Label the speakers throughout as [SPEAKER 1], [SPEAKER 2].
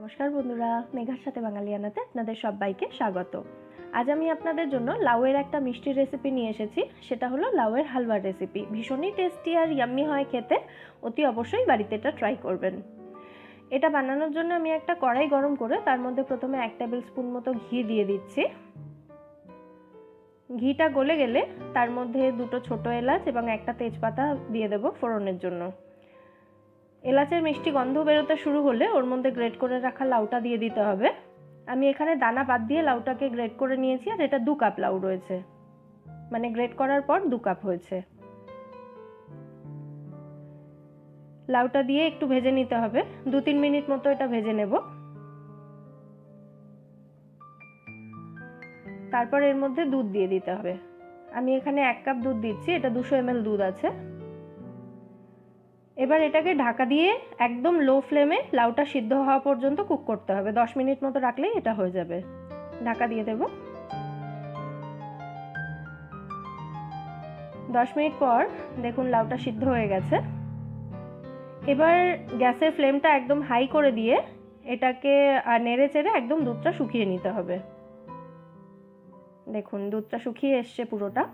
[SPEAKER 1] নমস্কার বন্ধুরা, মেঘার সাথে বাঙালিয়ানাতে আপনাদের সবাইকে স্বাগত। আজ আমি আপনাদের জন্য লাউয়ের একটা মিষ্টি রেসিপি নিয়ে এসেছি। সেটা হলো লাউয়ের হালুয়ার রেসিপি। ভীষণই টেস্টি আর ইয়াম্মি হয় খেতে। অতি অবশ্যই বাড়িতে এটা ট্রাই করবেন। এটা বানানোর জন্য আমি একটা কড়াই গরম করে তার মধ্যে প্রথমে 1 টেবিল স্পুন মতো ঘি দিয়ে দিচ্ছি। ঘিটা গলে গেলে তার মধ্যে 2টো ছোট এলাচ এবং একটা তেজপাতা দিয়ে দেব ফোড়নের জন্য। এলাচের মিষ্টি গন্ধ বেরোতে শুরু হলে ওর মধ্যে গ্রেট করে রাখা লাউটা দিয়ে দিতে হবে। আমি এখানে দানা বাদ দিয়ে লাউটাকে গ্রেট করে নিয়েছি, আর এটা 2 কাপ লাউ রয়েছে, মানে গ্রেট করার পর 2 কাপ হয়েছে। লাউটা দিয়ে একটু ভেজে নিতে হবে, 2-3 মিনিট মতো এটা ভেজে নেব। তারপর এর মধ্যে দুধ দিয়ে দিতে হবে। আমি এখানে 1 কাপ দুধ দিচ্ছি, এটা 200 ml দুধ আছে। এবার এটাকে ঢাকা দিয়ে একদম লো ফ্লেমে লাউটা সিদ্ধ হওয়া পর্যন্ত কুক করতে হবে। 10 মিনিট মতো রাখলেই এটা হয়ে যাবে। ঢাকা দিয়ে দেব। 10 মিনিট পর দেখুন লাউটা সিদ্ধ হয়ে গেছে। এবার গ্যাসের ফ্লেমটা একদম হাই করে দিয়ে এটাকে নেড়ে চেড়ে একদম দুধটা শুকিয়ে নিতে হবে। দেখুন দুধটা শুকিয়ে এসছে পুরোটা।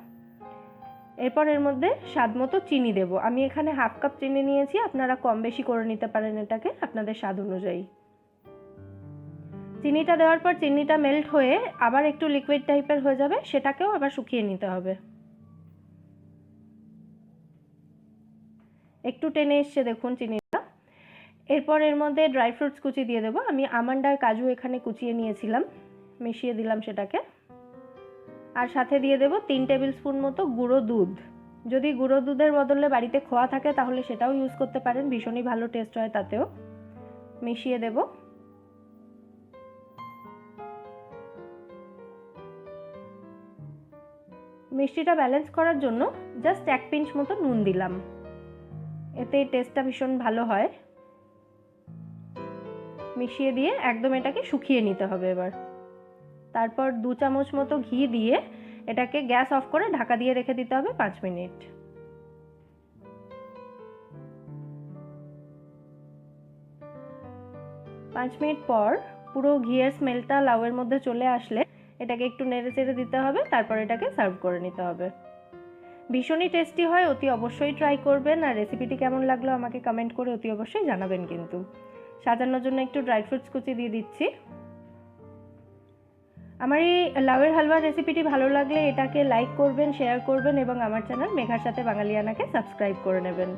[SPEAKER 1] এরপর এর মধ্যে স্বাদ মতো চিনি দেব। আমি এখানে 1/2 কাপ চিনি নিয়েছি, আপনারা কম বেশি করে নিতে পারেন এটাকে আপনাদের স্বাদ অনুযায়ী। চিনিটা দেওয়ার পর চিনিটা মেল্ট হয়ে আবার একটু লিকুইড টাইপের হয়ে যাবে, সেটাকেও আবার শুকিয়ে নিতে হবে। একটু টেনে এসছে দেখুন চিনিটা। এরপর এর মধ্যে ড্রাই ফ্রুটস কুচি দিয়ে দেবো। আমি আমন্ড আর কাজু এখানে কুচিয়ে নিয়েছিলাম, মিশিয়ে দিলাম সেটাকে। আর সাথে দিয়ে দেব 3 টেবিল স্পুন মতো গুঁড়ো দুধ। যদি গুঁড়ো দুধের বদলে বাড়িতে খোয়া থাকে তাহলে সেটাও ইউজ করতে পারেন, ভীষণই ভালো টেস্ট হয় তাতেও। মিশিয়ে দেব। মিষ্টিটা ব্যালেন্স করার জন্য জাস্ট 1 পিঞ্চ মতো নুন দিলাম, এতে টেস্টটা ভীষণ ভালো হয়। মিশিয়ে দিয়ে একদম এটাকে শুকিয়ে নিতে হবে এবার। তারপর 2 চামচ মতো ঘি দিয়ে এটাকে গ্যাস অফ করে ঢাকা দিয়ে রেখে দিতে হবে 5 মিনিট। 5 মিনিট পর পুরো ঘিয়ের স্মেলটা লাউয়ের মধ্যে চলে আসলে এটাকে একটু নেড়ে চেড়ে দিতে হবে। তারপর এটাকে সার্ভ করে নিতে হবে। ভীষণই টেস্টি হয়, অতি অবশ্যই ট্রাই করবেন। আর রেসিপিটি কেমন লাগলো আমাকে কমেন্ট করে অতি অবশ্যই জানাবেন। কিন্তু সাজানোর জন্য একটু ড্রাই ফ্রুটস কুচি দিয়ে দিচ্ছি। আমার এই লাউয়ের হালুয়ার রেসিপিটি ভালো লাগলে এটাকে লাইক করবেন, শেয়ার করবেন এবং আমার চ্যানেল মেঘার সাথে বাঙালিয়ানাকে সাবস্ক্রাইব করে নেবেন।